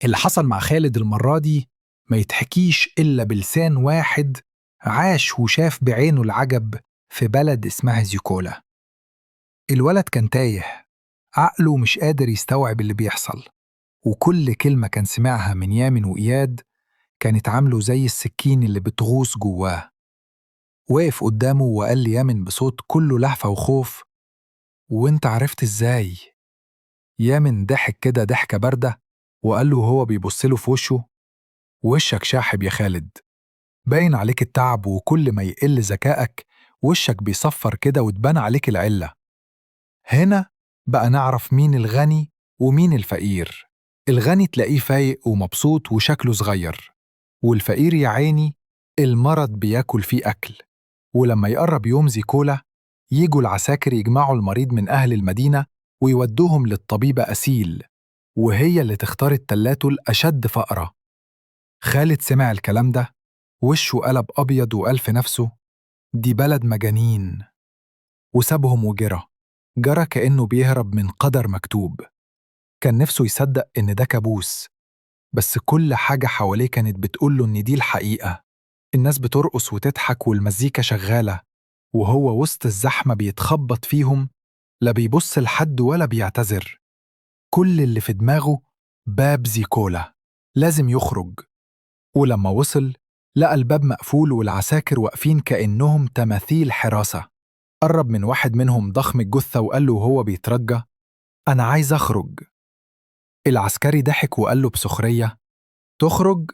اللي حصل مع خالد المرة دي ما يتحكيش إلا بلسان واحد عاش وشاف بعينه العجب في بلد اسمها زيكولا. الولد كان تايه، عقله مش قادر يستوعب اللي بيحصل، وكل كلمة كان سمعها من يامن وإياد كانت عامله زي السكين اللي بتغوص جواه. وقف قدامه وقال لي يامن بصوت كله لهفة وخوف: وانت عرفت ازاي؟ يامن ضحك كده ضحكة باردة وقال له وهو بيبصله في وشه: وشك شاحب يا خالد، باين عليك التعب، وكل ما يقل ذكائك وشك بيصفر كده وتبان عليك العلة. هنا بقى نعرف مين الغني ومين الفقير. الغني تلاقيه فايق ومبسوط وشكله صغير، والفقير يا عيني المرض بياكل فيه أكل. ولما يقرب يوم زيكولا يجوا العساكر يجمعوا المريض من أهل المدينة ويودوهم للطبيبة أسيل، وهي اللي تختار التلاتة الأشد فقرة. خالد سمع الكلام ده وشه قلب أبيض وقال في نفسه: دي بلد مجانين. وسابهم جرى كأنه بيهرب من قدر مكتوب. كان نفسه يصدق إن ده كابوس، بس كل حاجة حواليه كانت بتقوله إن دي الحقيقة. الناس بترقص وتضحك والمزيكا شغالة، وهو وسط الزحمة بيتخبط فيهم، لا بيبص لحد ولا بيعتذر. كل اللي في دماغه باب زيكولا، لازم يخرج. ولما وصل لقى الباب مقفول والعساكر واقفين كأنهم تماثيل حراسة. قرب من واحد منهم ضخم الجثة وقال له وهو بيترجى: أنا عايز أخرج. العسكري ضحك وقال له بسخرية: تخرج؟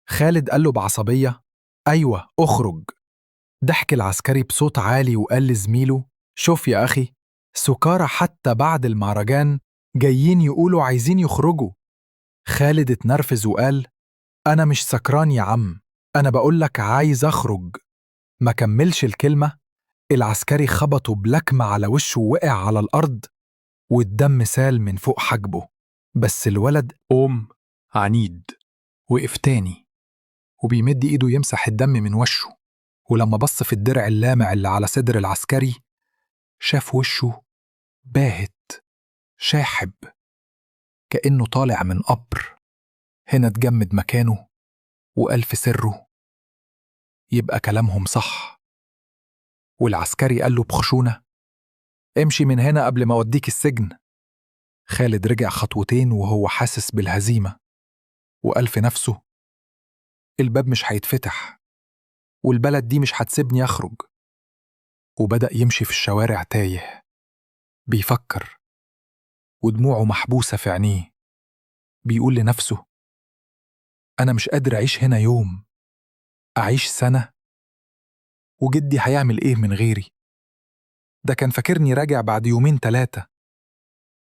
خالد قال له بعصبية: أيوة أخرج. ضحك العسكري بصوت عالي وقال لزميله: شوف يا أخي، سكارى حتى بعد المهرجان جايين يقولوا عايزين يخرجوا. خالد اتنرفز وقال: أنا مش سكران يا عم، أنا بقولك عايز أخرج. ما كملش الكلمة، العسكري خبطه بلكمة على وشه ووقع على الأرض، والدم سال من فوق حاجبه. بس الولد عنيد وقف تاني وبيمد إيده يمسح الدم من وشه. ولما بص في الدرع اللامع اللي على صدر العسكري شاف وشه باهت شاحب كأنه طالع من قبر. هنا اتجمد مكانه وقال في سره: يبقى كلامهم صح. والعسكري قال له بخشونة: امشي من هنا قبل ما اوديك السجن. خالد رجع خطوتين وهو حاسس بالهزيمة، وقال في نفسه: الباب مش هيتفتح، والبلد دي مش هتسيبني أخرج. وبدأ يمشي في الشوارع تايه بيفكر، ودموعه محبوسة في عينيه. بيقول لنفسه: أنا مش قادر أعيش هنا يوم، أعيش سنة، وجدي هيعمل إيه من غيري؟ ده كان فاكرني راجع بعد يومين 3.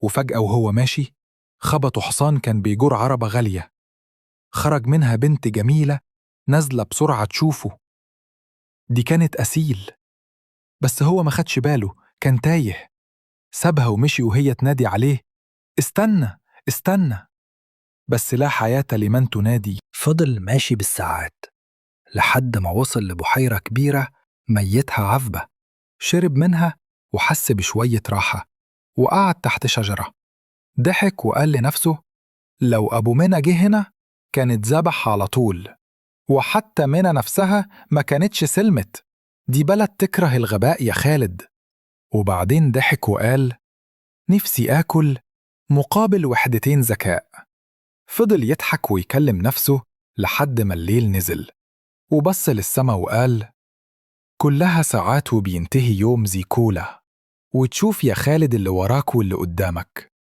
وفجأة وهو ماشي خبطه حصان كان بيجور عربة غالية، خرج منها بنت جميلة نازلة بسرعة تشوفه. دي كانت أسيل، بس هو ما خدش باله، كان تايه. سابها ومشي وهي تنادي عليه: استنى استنى. بس لا حياة لمن تنادي. فضل ماشي بالساعات لحد ما وصل لبحيرة كبيرة ميتها عذبة. شرب منها وحس بشوية راحة وقعد تحت شجرة. ضحك وقال لنفسه: لو أبو منى جه هنا كانت ذبح على طول، وحتى منى نفسها ما كانتش سلمت. دي بلد تكره الغباء يا خالد. وبعدين ضحك وقال: نفسي آكل مقابل وحدتين ذكاء. فضل يضحك ويكلم نفسه لحد ما الليل نزل، وبص للسما وقال: كلها ساعات وبينتهي يوم زيكولا، وتشوف يا خالد اللي وراك واللي قدامك.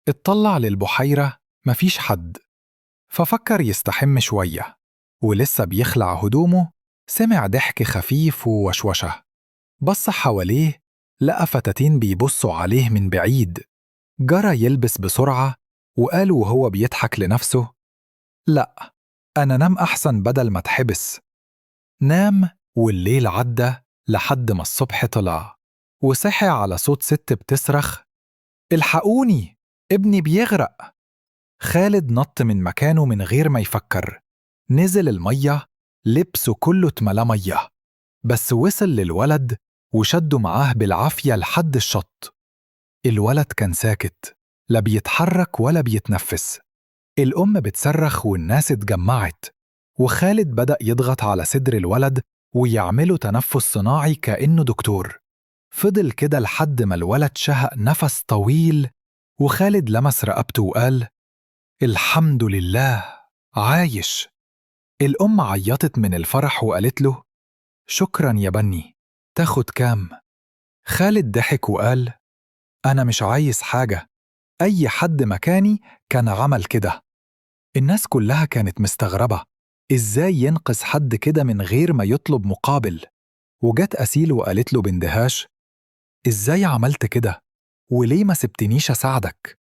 اطلع للبحيرة مفيش حد، ففكر يستحم شوية، ولسه بيخلع هدومه سمع ضحك خفيف ووشوشة. بص حواليه لقى فتاتين بيبصوا عليه من بعيد. جرى يلبس بسرعة وقال وهو بيضحك لنفسه: لأ، أنا نام أحسن بدل ما اتحبس. نام والليل عدى لحد ما الصبح طلع، وصحي على صوت ست بتصرخ: الحقوني، ابني بيغرق. خالد نط من مكانه من غير ما يفكر، نزل المية، لبسه كله اتملى مية، بس وصل للولد وشده معاه بالعافية لحد الشط. الولد كان ساكت، لا بيتحرك ولا بيتنفس. الأم بتصرخ والناس اتجمعت، وخالد بدأ يضغط على صدر الولد ويعمله تنفس صناعي كأنه دكتور. فضل كده لحد ما الولد شهق نفس طويل، وخالد لمس رقبته وقال: الحمد لله، عايش. الأم عيطت من الفرح وقالت له: شكرا يا بني، تاخد كام؟ خالد ضحك وقال: أنا مش عايز حاجة، أي حد مكاني كان عمل كده. الناس كلها كانت مستغربة، إزاي ينقذ حد كده من غير ما يطلب مقابل؟ وجت أسيل وقالت له باندهاش: إزاي عملت كده؟ وليه ما سبتنيش أساعدك؟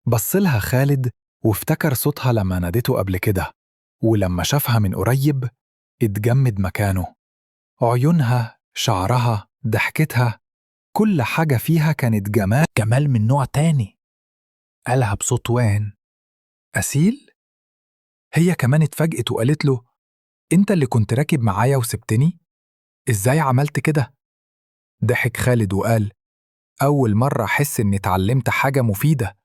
بصلها خالد وافتكر صوتها لما نادته قبل كده، ولما شافها من قريب اتجمد مكانه. عيونها، شعرها، ضحكتها، كل حاجة فيها كانت جمال، جمال من نوع تاني. قالها بصوت وان: أسيل؟ هي كمان اتفاجئت وقالت له: أنت اللي كنت راكب معايا وسبتني؟ إزاي عملت كده؟ ضحك خالد وقال: أول مرة أحس إني اتعلمت حاجة مفيدة،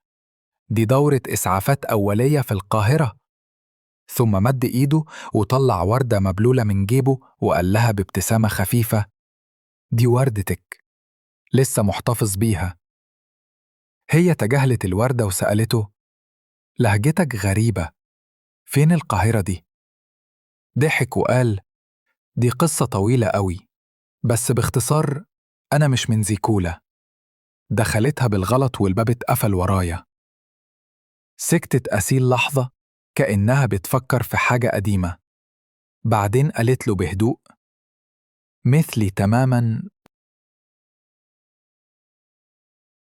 دي دورة إسعافات أولية في القاهرة. ثم مد إيده وطلع وردة مبلولة من جيبه وقال لها بابتسامة خفيفة: دي وردتك، لسه محتفظ بيها. هي تجاهلت الوردة وسألته: لهجتك غريبة، فين القاهرة دي؟ ضحك وقال: دي قصة طويلة قوي، بس باختصار أنا مش من زيكولا. دخلتها بالغلط والباب اتقفل ورايا. سكتت أسيل لحظة كأنها بتفكر في حاجة قديمة، بعدين قالت له بهدوء: مثلي تماماً،